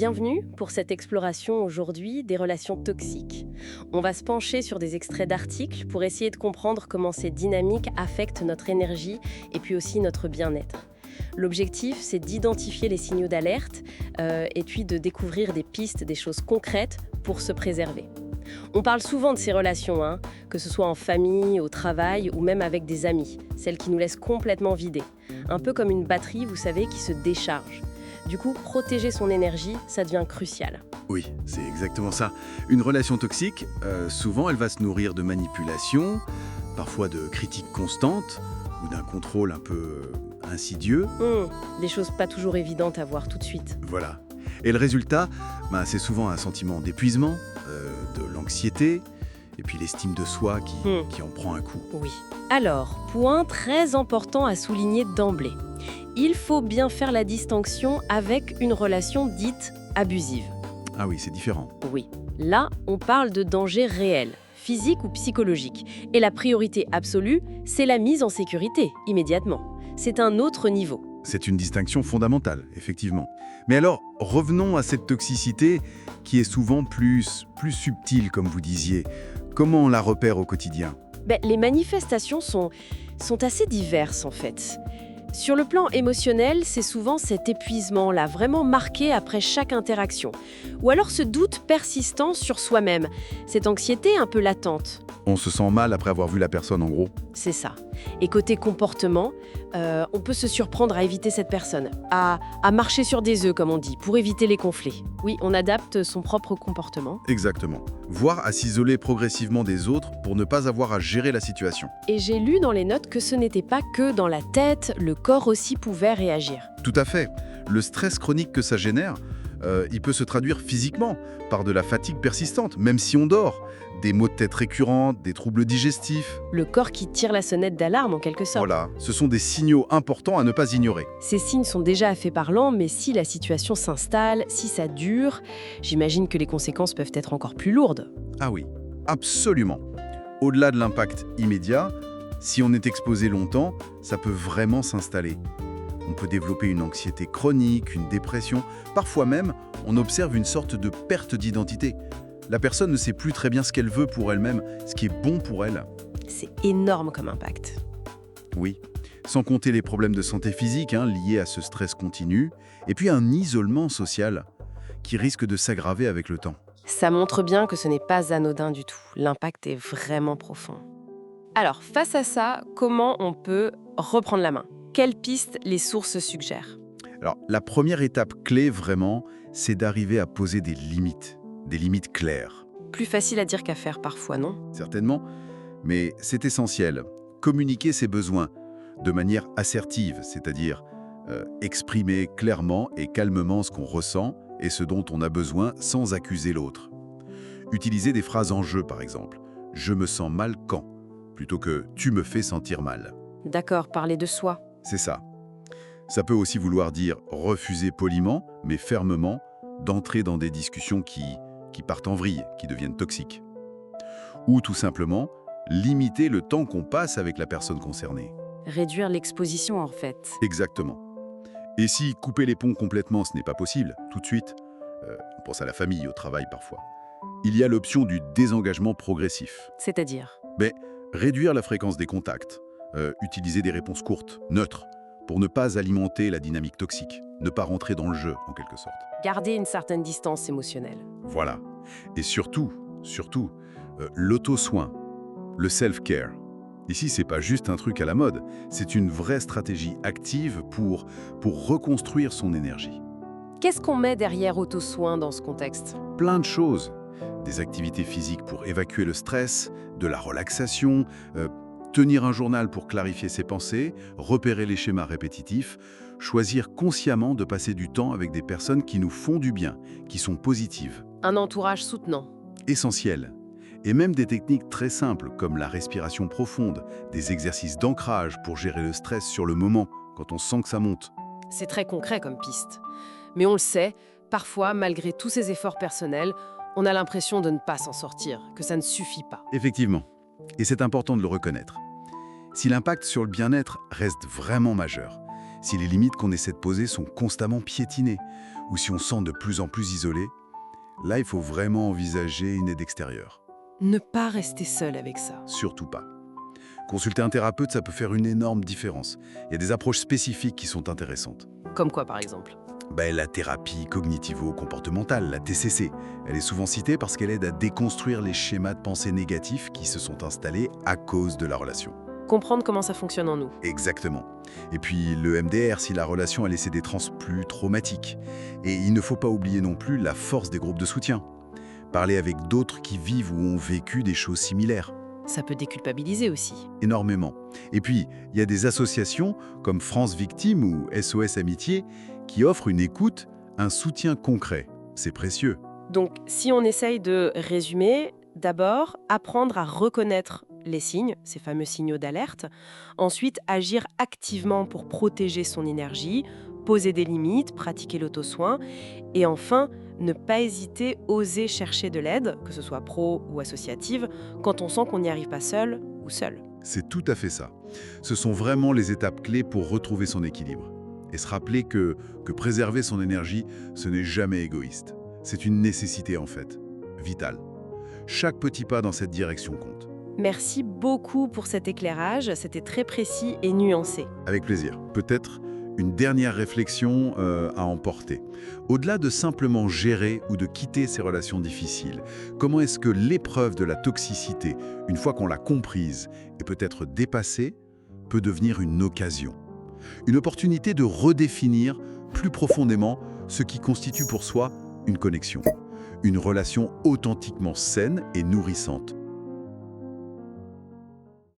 Bienvenue pour cette exploration aujourd'hui des relations toxiques. On va se pencher sur des extraits d'articles pour essayer de comprendre comment ces dynamiques affectent notre énergie et puis aussi notre bien-être. L'objectif, c'est d'identifier les signaux d'alerte et puis de découvrir des pistes, des choses concrètes pour se préserver. On parle souvent de ces relations, que ce soit en famille, au travail ou même avec des amis, celles qui nous laissent complètement vidés. Un peu comme une batterie, vous savez, qui se décharge. Du coup, protéger son énergie, ça devient crucial. Oui, c'est exactement ça. Une relation toxique, souvent, elle va se nourrir de manipulation, parfois de critiques constantes ou d'un contrôle un peu insidieux. Des choses pas toujours évidentes à voir tout de suite. Voilà. Et le résultat, c'est souvent un sentiment d'épuisement, de l'anxiété, et puis l'estime de soi qui en prend un coup. Oui. Alors, point très important à souligner d'emblée. Il faut bien faire la distinction avec une relation dite abusive. Ah oui, c'est différent. Oui. Là, on parle de danger réel, physique ou psychologique. Et la priorité absolue, c'est la mise en sécurité, immédiatement. C'est un autre niveau. C'est une distinction fondamentale, effectivement. Mais alors, revenons à cette toxicité qui est souvent plus subtile, comme vous disiez. Comment on la repère au quotidien ? Les manifestations sont assez diverses, en fait. Sur le plan émotionnel, c'est souvent cet épuisement-là, vraiment marqué après chaque interaction. Ou alors ce doute persistant sur soi-même, cette anxiété un peu latente. On se sent mal après avoir vu la personne, en gros. C'est ça. Et côté comportement, on peut se surprendre à éviter cette personne, à marcher sur des œufs, comme on dit, pour éviter les conflits. Oui, on adapte son propre comportement. Exactement. Voire à s'isoler progressivement des autres pour ne pas avoir à gérer la situation. Et j'ai lu dans les notes que ce n'était pas que dans la tête, le corps aussi pouvait réagir. Tout à fait. Le stress chronique que ça génère, il peut se traduire physiquement par de la fatigue persistante, même si on dort, des maux de tête récurrents, des troubles digestifs. Le corps qui tire la sonnette d'alarme en quelque sorte. Voilà, ce sont des signaux importants à ne pas ignorer. Ces signes sont déjà assez parlants, mais si la situation s'installe, si ça dure, j'imagine que les conséquences peuvent être encore plus lourdes. Ah oui, absolument. Au-delà de l'impact immédiat, si on est exposé longtemps, ça peut vraiment s'installer. On peut développer une anxiété chronique, une dépression. Parfois même, on observe une sorte de perte d'identité. La personne ne sait plus très bien ce qu'elle veut pour elle-même, ce qui est bon pour elle. C'est énorme comme impact. Oui, sans compter les problèmes de santé physique liés à ce stress continu, et puis un isolement social qui risque de s'aggraver avec le temps. Ça montre bien que ce n'est pas anodin du tout. L'impact est vraiment profond. Alors, face à ça, comment on peut reprendre la main ? Quelles pistes les sources suggèrent ? Alors, la première étape clé, vraiment, c'est d'arriver à poser des limites claires. Plus facile à dire qu'à faire parfois, non ? Certainement, mais c'est essentiel. Communiquer ses besoins de manière assertive, c'est-à-dire exprimer clairement et calmement ce qu'on ressent et ce dont on a besoin sans accuser l'autre. Utiliser des phrases en jeu, par exemple. « Je me sens mal quand ?» plutôt que « Tu me fais sentir mal ». D'accord, parler de soi. C'est ça. Ça peut aussi vouloir dire refuser poliment, mais fermement, d'entrer dans des discussions qui partent en vrille, qui deviennent toxiques. Ou tout simplement, limiter le temps qu'on passe avec la personne concernée. Réduire l'exposition, en fait. Exactement. Et si couper les ponts complètement, ce n'est pas possible, tout de suite, on pense à la famille, au travail parfois, il y a l'option du désengagement progressif. C'est-à-dire ? Réduire la fréquence des contacts, utiliser des réponses courtes, neutres, pour ne pas alimenter la dynamique toxique, ne pas rentrer dans le jeu, en quelque sorte. Garder une certaine distance émotionnelle. Voilà. Et surtout, l'auto-soin, le self-care. Ici, c'est pas juste un truc à la mode, c'est une vraie stratégie active pour reconstruire son énergie. Qu'est-ce qu'on met derrière auto-soin dans ce contexte ? Plein de choses. Des activités physiques pour évacuer le stress, de la relaxation, tenir un journal pour clarifier ses pensées, repérer les schémas répétitifs, choisir consciemment de passer du temps avec des personnes qui nous font du bien, qui sont positives. Un entourage soutenant. Essentiel. Et même des techniques très simples comme la respiration profonde, des exercices d'ancrage pour gérer le stress sur le moment, quand on sent que ça monte. C'est très concret comme piste. Mais on le sait, parfois, malgré tous ces efforts personnels, on a l'impression de ne pas s'en sortir, que ça ne suffit pas. Effectivement. Et c'est important de le reconnaître. Si l'impact sur le bien-être reste vraiment majeur, Si les limites qu'on essaie de poser sont constamment piétinées, ou si on se sent de plus en plus isolé, là, il faut vraiment envisager une aide extérieure. Ne pas rester seul avec ça. Surtout pas. Consulter un thérapeute, ça peut faire une énorme différence. Il y a des approches spécifiques qui sont intéressantes. Comme quoi, par exemple? La thérapie cognitivo-comportementale, la TCC, elle est souvent citée parce qu'elle aide à déconstruire les schémas de pensée négatifs qui se sont installés à cause de la relation. Comprendre comment ça fonctionne en nous. Exactement. Et puis le MDR, si la relation a laissé des transes plus traumatiques. Et il ne faut pas oublier non plus la force des groupes de soutien. Parler avec d'autres qui vivent ou ont vécu des choses similaires. Ça peut déculpabiliser aussi. Énormément. Et puis, il y a des associations comme France Victime ou SOS Amitié qui offrent une écoute, un soutien concret. C'est précieux. Donc, si on essaye de résumer, d'abord, apprendre à reconnaître les signes, ces fameux signaux d'alerte. Ensuite, agir activement pour protéger son énergie, poser des limites, pratiquer l'auto-soin. Et enfin, ne pas hésiter, oser chercher de l'aide, que ce soit pro ou associative, quand on sent qu'on n'y arrive pas seul ou seul. C'est tout à fait ça. Ce sont vraiment les étapes clés pour retrouver son équilibre. Et se rappeler que préserver son énergie, ce n'est jamais égoïste. C'est une nécessité en fait, vitale. Chaque petit pas dans cette direction compte. Merci beaucoup pour cet éclairage, c'était très précis et nuancé. Avec plaisir. Peut-être une dernière réflexion à emporter. Au-delà de simplement gérer ou de quitter ces relations difficiles, comment est-ce que l'épreuve de la toxicité, une fois qu'on l'a comprise et peut-être dépassée, peut devenir une occasion? Une opportunité de redéfinir plus profondément ce qui constitue pour soi une connexion, une relation authentiquement saine et nourrissante.